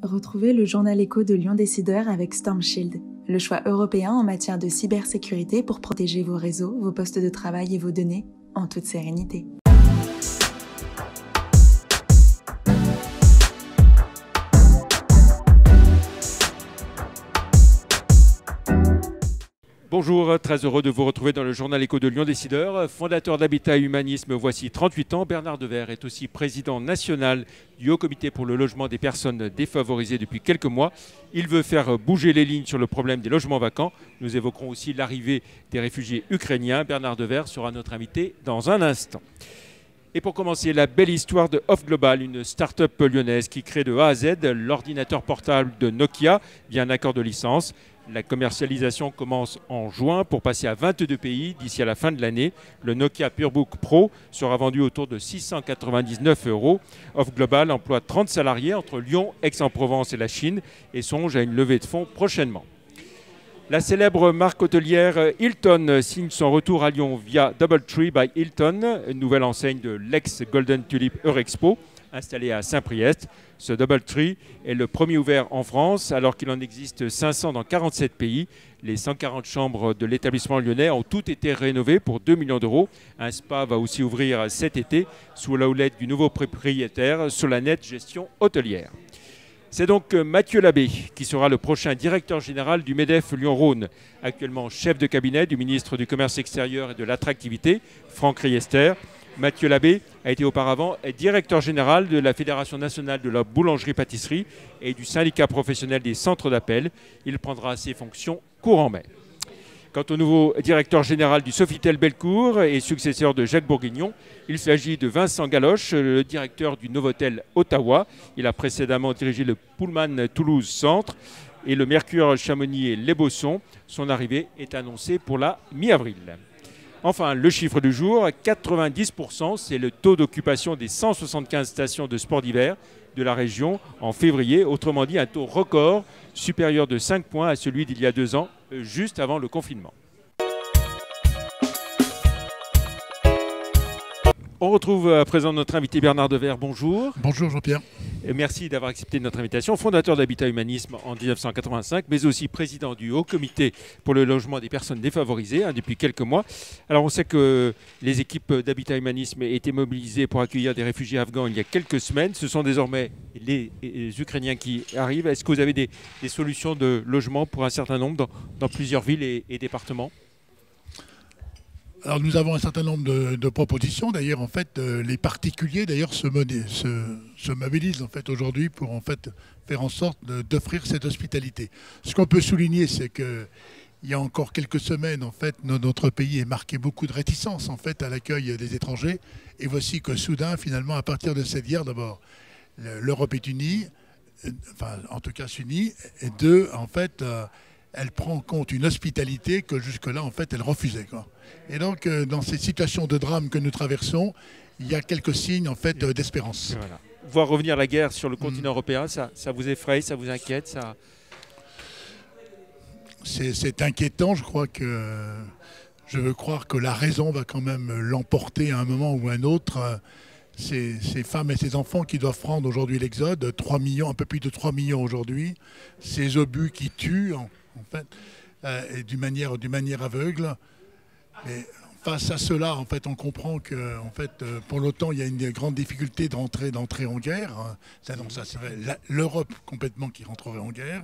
Retrouvez le journal écho de Lyon Décideur avec Storm Shield, le choix européen en matière de cybersécurité pour protéger vos réseaux, vos postes de travail et vos données en toute sérénité. Bonjour, très heureux de vous retrouver dans le journal écho de Lyon Décideur. Fondateur d'Habitat et Humanisme, voici 38 ans. Bernard Devers est aussi président national du Haut Comité pour le logement des personnes défavorisées depuis quelques mois. Il veut faire bouger les lignes sur le problème des logements vacants. Nous évoquerons aussi l'arrivée des réfugiés ukrainiens. Bernard Devers sera notre invité dans un instant. Et pour commencer, la belle histoire de Off Global, une start-up lyonnaise qui crée de A à Z l'ordinateur portable de Nokia via un accord de licence. La commercialisation commence en juin pour passer à 22 pays d'ici à la fin de l'année. Le Nokia PureBook Pro sera vendu autour de 699 €. Off Global emploie 30 salariés entre Lyon, Aix-en-Provence et la Chine et songe à une levée de fonds prochainement. La célèbre marque hôtelière Hilton signe son retour à Lyon via DoubleTree by Hilton, une nouvelle enseigne de l'ex-Golden Tulip Eurexpo, installée à Saint-Priest. Ce DoubleTree est le premier ouvert en France, alors qu'il en existe 500 dans 47 pays. Les 140 chambres de l'établissement lyonnais ont toutes été rénovées pour 2 millions d'euros. Un spa va aussi ouvrir cet été sous la houlette du nouveau propriétaire, Solanet Gestion Hôtelière. C'est donc Mathieu Labbé qui sera le prochain directeur général du MEDEF Lyon-Rhône, actuellement chef de cabinet du ministre du Commerce extérieur et de l'Attractivité, Franck Riester. Mathieu Labbé a été auparavant directeur général de la Fédération nationale de la boulangerie-pâtisserie et du syndicat professionnel des centres d'appel. Il prendra ses fonctions courant mai. Quant au nouveau directeur général du Sofitel Bellecour et successeur de Jacques Bourguignon, il s'agit de Vincent Galoche, le directeur du Novotel Ottawa. Il a précédemment dirigé le Pullman Toulouse Centre et le Mercure Chamonix et Les Bossons. Son arrivée est annoncée pour la mi-avril. Enfin, le chiffre du jour, 90%, c'est le taux d'occupation des 175 stations de sport d'hiver de la région en février. Autrement dit, un taux record supérieur de 5 points à celui d'il y a 2 ans, juste avant le confinement. On retrouve à présent notre invité Bernard Devers. Bonjour. Bonjour Jean-Pierre. Et merci d'avoir accepté notre invitation. Fondateur d'Habitat Humanisme en 1985, mais aussi président du Haut Comité pour le logement des personnes défavorisées depuis quelques mois. Alors on sait que les équipes d'Habitat Humanisme étaient mobilisées pour accueillir des réfugiés afghans il y a quelques semaines. Ce sont désormais les Ukrainiens qui arrivent. Est-ce que vous avez des solutions de logement pour un certain nombre dans plusieurs villes et départements ? Alors nous avons un certain nombre de propositions. D'ailleurs, en fait, les particuliers d'ailleurs se mobilisent en fait aujourd'hui pour en fait faire en sorte d'offrir cette hospitalité. Ce qu'on peut souligner, c'est que il y a encore quelques semaines, en fait, notre pays est marqué beaucoup de réticence en fait à l'accueil des étrangers. Et voici que soudain, finalement, à partir de cette guerre, d'abord, l'Europe est unie, enfin en tout cas s'unit, et deux, en fait, elle prend en compte une hospitalité que jusque-là, en fait, elle refusait, quoi. Et donc, dans ces situations de drame que nous traversons, il y a quelques signes, en fait, d'espérance. Voilà. Voir revenir la guerre sur le continent européen, ça vous effraie, ça vous inquiète, ça... C'est inquiétant. Je veux croire que la raison va quand même l'emporter à un moment ou à un autre. Ces femmes et ces enfants qui doivent prendre aujourd'hui l'exode, 3 millions, un peu plus de 3 millions aujourd'hui, ces obus qui tuent, en fait, et d'une manière aveugle. Mais face à cela, en fait, on comprend que, en fait, pour l'OTAN, il y a une grande difficulté d'entrer en guerre. Donc ça serait l'Europe complètement qui rentrerait en guerre.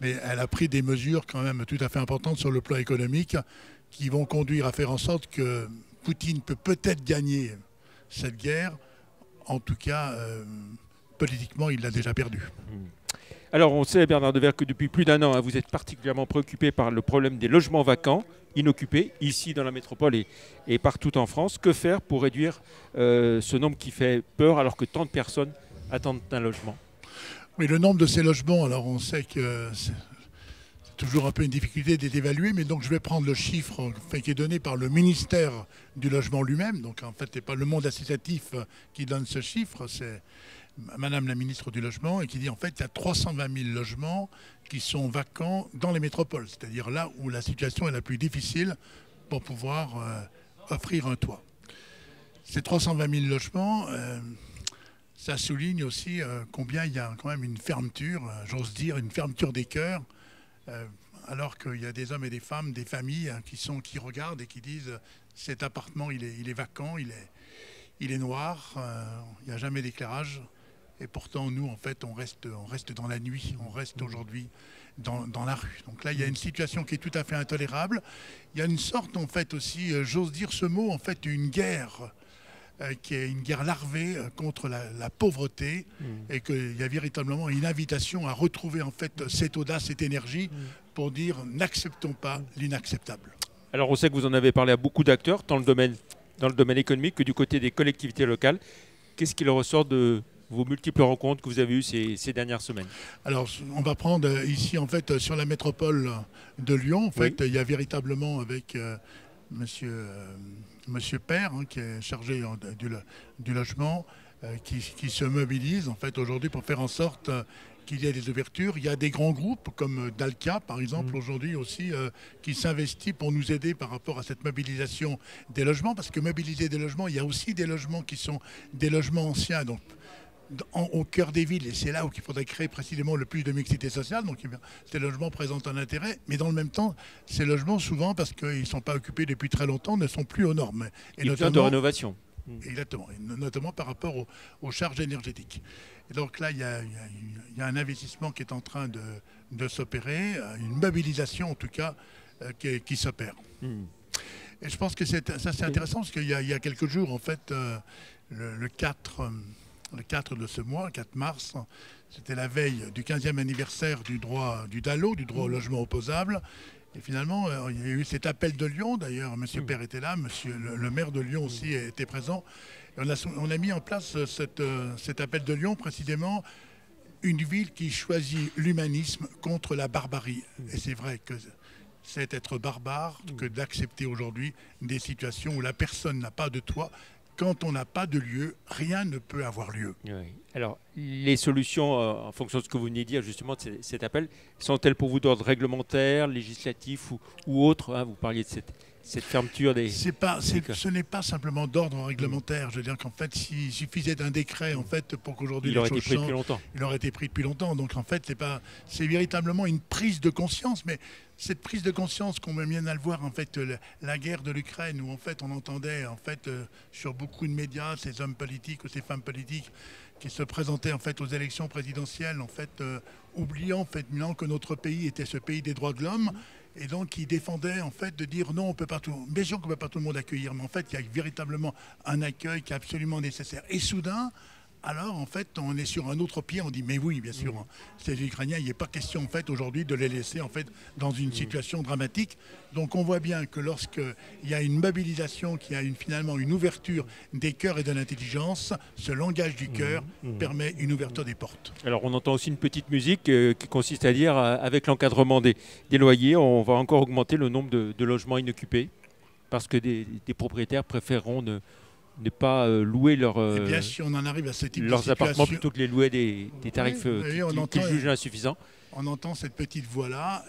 Mais elle a pris des mesures quand même tout à fait importantes sur le plan économique qui vont conduire à faire en sorte que Poutine peut-être gagner cette guerre. En tout cas, politiquement, il l'a déjà perdue. Alors, on sait, Bernard Devers, que depuis plus d'1 an, vous êtes particulièrement préoccupé par le problème des logements vacants, inoccupés, ici dans la métropole et partout en France. Que faire pour réduire ce nombre qui fait peur alors que tant de personnes attendent un logement ? Oui, le nombre de ces logements, alors on sait que c'est toujours un peu une difficulté d'être évalué, mais donc je vais prendre le chiffre qui est donné par le ministère du Logement lui-même. Donc en fait, ce n'est pas le monde associatif qui donne ce chiffre, c'est Madame la ministre du Logement, et qui dit en fait qu'il y a 320 000 logements qui sont vacants dans les métropoles, c'est-à-dire là où la situation est la plus difficile pour pouvoir offrir un toit. Ces 320 000 logements, ça souligne aussi combien il y a quand même une fermeture, j'ose dire, une fermeture des cœurs, alors qu'il y a des hommes et des femmes, des familles qui regardent et qui disent cet appartement il est vacant, il est noir, il n'y a jamais d'éclairage. Et pourtant, nous, en fait, on reste dans la nuit, on reste aujourd'hui dans la rue. Donc là, il y a une situation qui est tout à fait intolérable. Il y a une sorte, en fait, aussi, j'ose dire ce mot, en fait, une guerre, qui est une guerre larvée contre la pauvreté, et qu'il y a véritablement une invitation à retrouver, en fait, cette audace, cette énergie, pour dire n'acceptons pas l'inacceptable. Alors, on sait que vous en avez parlé à beaucoup d'acteurs, tant dans le domaine économique que du côté des collectivités locales. Qu'est-ce qu'il ressort de vos multiples rencontres que vous avez eues ces dernières semaines? Alors, on va prendre ici, en fait, sur la métropole de Lyon, en fait, il y a véritablement avec monsieur Père, qui est chargé du logement, qui se mobilise, en fait, aujourd'hui pour faire en sorte qu'il y ait des ouvertures. Il y a des grands groupes comme Dalkia, par exemple, aujourd'hui aussi, qui s'investit pour nous aider par rapport à cette mobilisation des logements, parce que mobiliser des logements, il y a aussi des logements qui sont des logements anciens, donc au cœur des villes, et c'est là où il faudrait créer précisément le plus de mixité sociale. Donc ces logements présentent un intérêt, mais dans le même temps, ces logements, souvent, parce qu'ils ne sont pas occupés depuis très longtemps, ne sont plus aux normes. Et notamment de rénovation. Exactement, notamment par rapport aux charges énergétiques. Et donc là, il y a un investissement qui est en train de s'opérer, une mobilisation en tout cas qui s'opère. Et je pense que c'est intéressant parce qu'il y a quelques jours, en fait, le 4 de ce mois, 4 mars, c'était la veille du 15e anniversaire du droit du DALO, du droit au logement opposable. Et finalement, il y a eu cet appel de Lyon, d'ailleurs, M. Père était là, le maire de Lyon aussi était présent. Et on a mis en place cet appel de Lyon, précisément, une ville qui choisit l'humanisme contre la barbarie. Et c'est vrai que c'est être barbare que d'accepter aujourd'hui des situations où la personne n'a pas de toit. Quand on n'a pas de lieu, rien ne peut avoir lieu. Oui. Alors, les solutions, en fonction de ce que vous venez de dire, justement, de cet appel, sont-elles pour vous d'ordre réglementaire, législatif ou autre, hein? Vous parliez de cette fermeture des... Ce n'est pas simplement d'ordre réglementaire. Je veux dire qu'en fait, s'il suffisait d'un décret, en fait, pour qu'aujourd'hui... Il aurait été pris depuis longtemps. Il aurait été pris depuis longtemps. Donc, en fait, c'est véritablement une prise de conscience. Mais cette prise de conscience qu'on vient à le voir, en fait, la guerre de l'Ukraine, où, en fait, on entendait, en fait, sur beaucoup de médias, ces hommes politiques ou ces femmes politiques qui se présentaient, en fait, aux élections présidentielles, en fait, oubliant, en fait, maintenant que notre pays était ce pays des droits de l'homme. Et donc, il défendait, en fait, de dire non, on peut pas tout. Bien sûr qu'on ne peut pas tout le monde accueillir, mais en fait, il y a véritablement un accueil qui est absolument nécessaire. Et soudain, alors, en fait, on est sur un autre pied, on dit, mais oui, bien sûr, ces Ukrainiens, il n'est pas question, en fait, aujourd'hui, de les laisser, en fait, dans une situation dramatique. Donc, on voit bien que lorsqu'il y a une mobilisation, qu'il y a finalement une ouverture des cœurs et de l'intelligence, ce langage du cœur permet une ouverture des portes. Alors, on entend aussi une petite musique qui consiste à dire, avec l'encadrement des loyers, on va encore augmenter le nombre de logements inoccupés, parce que des propriétaires préféreront ne pas louer bien, si on en arrive à ce type leurs de appartements plutôt que les louer des tarifs qu'ils jugent insuffisants. On entend cette petite voix-là,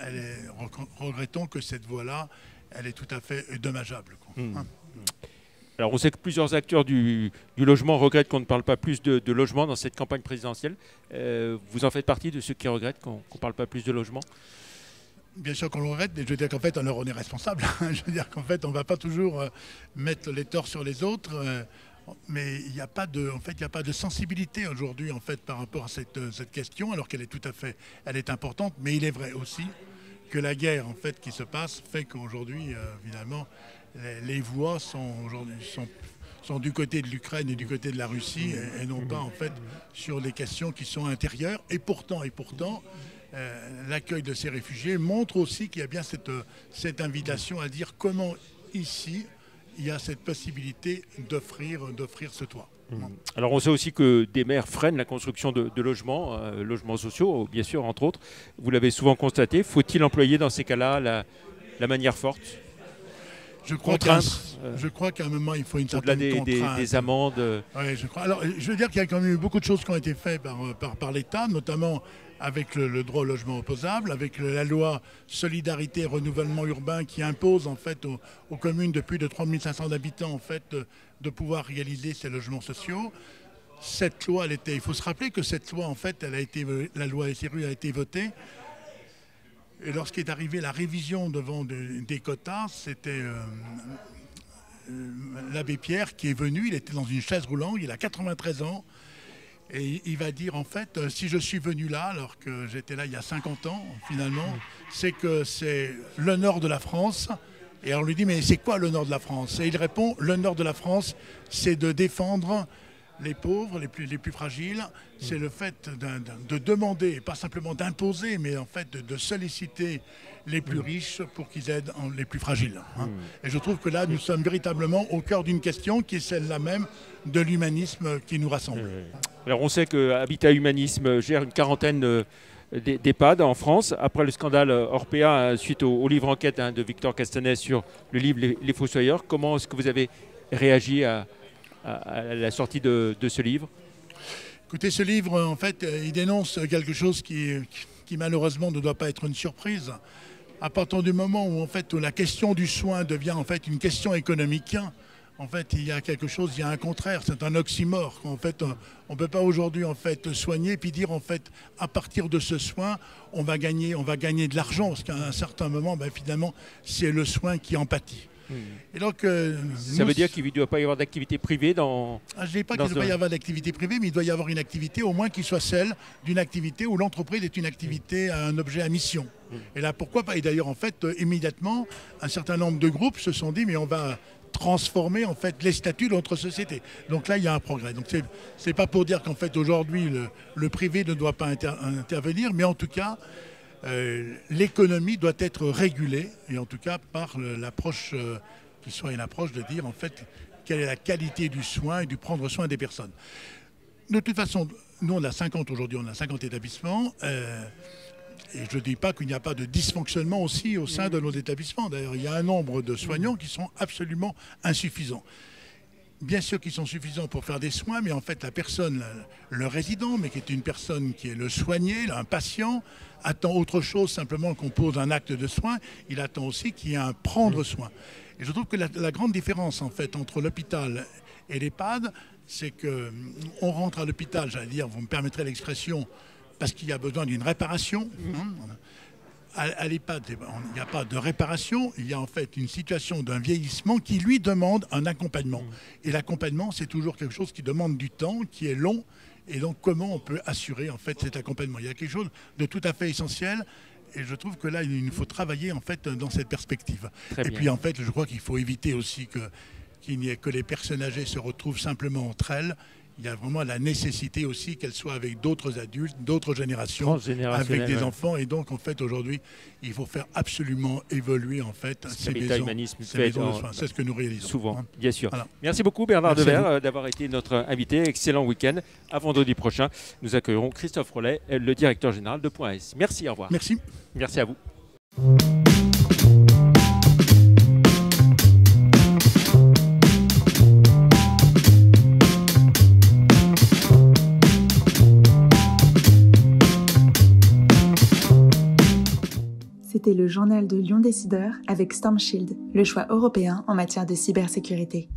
regrettons que cette voix-là, elle est tout à fait dommageable. Alors on sait que plusieurs acteurs du logement regrettent qu'on ne parle pas plus de logement dans cette campagne présidentielle. Vous en faites partie de ceux qui regrettent qu'on ne parle pas plus de logement? Bien sûr qu'on le regrette, mais je veux dire qu'en fait, alors on est responsable. Je veux dire qu'en fait, on ne va pas toujours mettre les torts sur les autres. Mais il n'y a pas de sensibilité aujourd'hui, en fait, par rapport à cette question, alors qu'elle est tout à fait, elle est importante. Mais il est vrai aussi que la guerre, en fait, qui se passe, fait qu'aujourd'hui, évidemment, les voix sont du côté de l'Ukraine et du côté de la Russie, et non pas, en fait, sur des questions qui sont intérieures. Et pourtant, l'accueil de ces réfugiés montre aussi qu'il y a bien cette invitation à dire comment ici il y a cette possibilité d'offrir ce toit. Alors on sait aussi que des maires freinent la construction de logements, logements sociaux bien sûr entre autres. Vous l'avez souvent constaté. Faut-il employer dans ces cas-là la manière forte? Je crois qu'à un moment, il faut une certaine contrainte. Des amendes. Oui, je crois. Alors, je veux dire qu'il y a quand même eu beaucoup de choses qui ont été faites par l'État, notamment avec le droit au logement opposable, avec la loi Solidarité et Renouvellement Urbain qui impose en fait aux communes de plus de 3500 habitants en fait, de pouvoir réaliser ces logements sociaux. cette loi, il faut se rappeler que cette loi, en fait, la loi SRU a été votée. Et lorsqu'est arrivée la révision des quotas, c'était l'abbé Pierre qui est venu. Il était dans une chaise roulante, il a 93 ans. Et il va dire, en fait, si je suis venu là, alors que j'étais là il y a 50 ans, finalement, c'est que c'est l'honneur de la France. Et on lui dit, mais c'est quoi l'honneur de la France? Et il répond, l'honneur de la France, c'est de défendre les pauvres, les plus fragiles. C'est le fait de demander, pas simplement d'imposer, mais en fait de solliciter les plus riches pour qu'ils aident les plus fragiles. Hein. Et je trouve que là, nous sommes véritablement au cœur d'une question qui est celle-là même de l'humanisme qui nous rassemble. Alors on sait que Habitat Humanisme gère une quarantaine d'EHPAD en France. Après le scandale Orpea, suite au livre enquête de Victor Castanet sur le livre Les Fossoyeurs, comment est-ce que vous avez réagi à la sortie de ce livre? Écoutez, ce livre, en fait, il dénonce quelque chose qui malheureusement ne doit pas être une surprise. À partir du moment où, en fait, la question du soin devient en fait une question économique, en fait, il y a quelque chose, il y a un contraire, c'est un oxymore. En fait, on ne peut pas aujourd'hui en fait soigner puis dire en fait à partir de ce soin, on va gagner de l'argent parce qu'à un certain moment, finalement, c'est le soin qui en pâtit. Et donc, ça veut dire qu'il ne doit pas y avoir d'activité privée dans... Je ne dis pas qu'il ne doit pas y avoir d'activité privée, mais il doit y avoir une activité au moins qui soit celle d'une activité où l'entreprise est une activité, un objet à mission. Et là, pourquoi pas? Et d'ailleurs, en fait, immédiatement, un certain nombre de groupes se sont dit, mais on va transformer en fait les statuts de notre société. Donc là, il y a un progrès. Donc c'est pas pour dire qu'en fait aujourd'hui le privé ne doit pas intervenir, mais en tout cas l'économie doit être régulée et en tout cas par l'approche qui soit une approche de dire en fait quelle est la qualité du soin et du prendre soin des personnes. De toute façon, nous on a 50 aujourd'hui, on a 50 établissements. Et je ne dis pas qu'il n'y a pas de dysfonctionnement aussi au sein de nos établissements. D'ailleurs, il y a un nombre de soignants qui sont absolument insuffisants. Bien sûr qu'ils sont suffisants pour faire des soins, mais en fait, la personne, le résident, mais qui est une personne qui est le soigné, un patient, attend autre chose simplement qu'on pose un acte de soin. Il attend aussi qu'il y ait un prendre soin. Et je trouve que la grande différence, en fait, entre l'hôpital et l'EHPAD, c'est qu'on rentre à l'hôpital, j'allais dire, vous me permettrez l'expression, parce qu'il y a besoin d'une réparation. À l'EHPAD, il n'y a pas de réparation, il y a en fait une situation d'un vieillissement qui lui demande un accompagnement. Et l'accompagnement, c'est toujours quelque chose qui demande du temps, qui est long. Et donc, comment on peut assurer en fait cet accompagnement? Il y a quelque chose de tout à fait essentiel. Et je trouve que là, il nous faut travailler en fait dans cette perspective. Et puis en fait, je crois qu'il faut éviter aussi qu'il n'y ait que les personnes âgées se retrouvent simplement entre elles. Il y a vraiment la nécessité aussi qu'elles soient avec d'autres adultes, d'autres générations, avec des enfants. Et donc, en fait, aujourd'hui, il faut faire absolument évoluer en fait ces maisons de soins. C'est ce que nous réalisons. Souvent, bien sûr. Voilà. Merci beaucoup Bernard Devers d'avoir été notre invité. Excellent week-end. À vendredi prochain, nous accueillerons Christophe Rollet, le directeur général de Point S. Merci, au revoir. Merci. Merci à vous. C'était le journal de Lyon Décideur avec Storm Shield, le choix européen en matière de cybersécurité.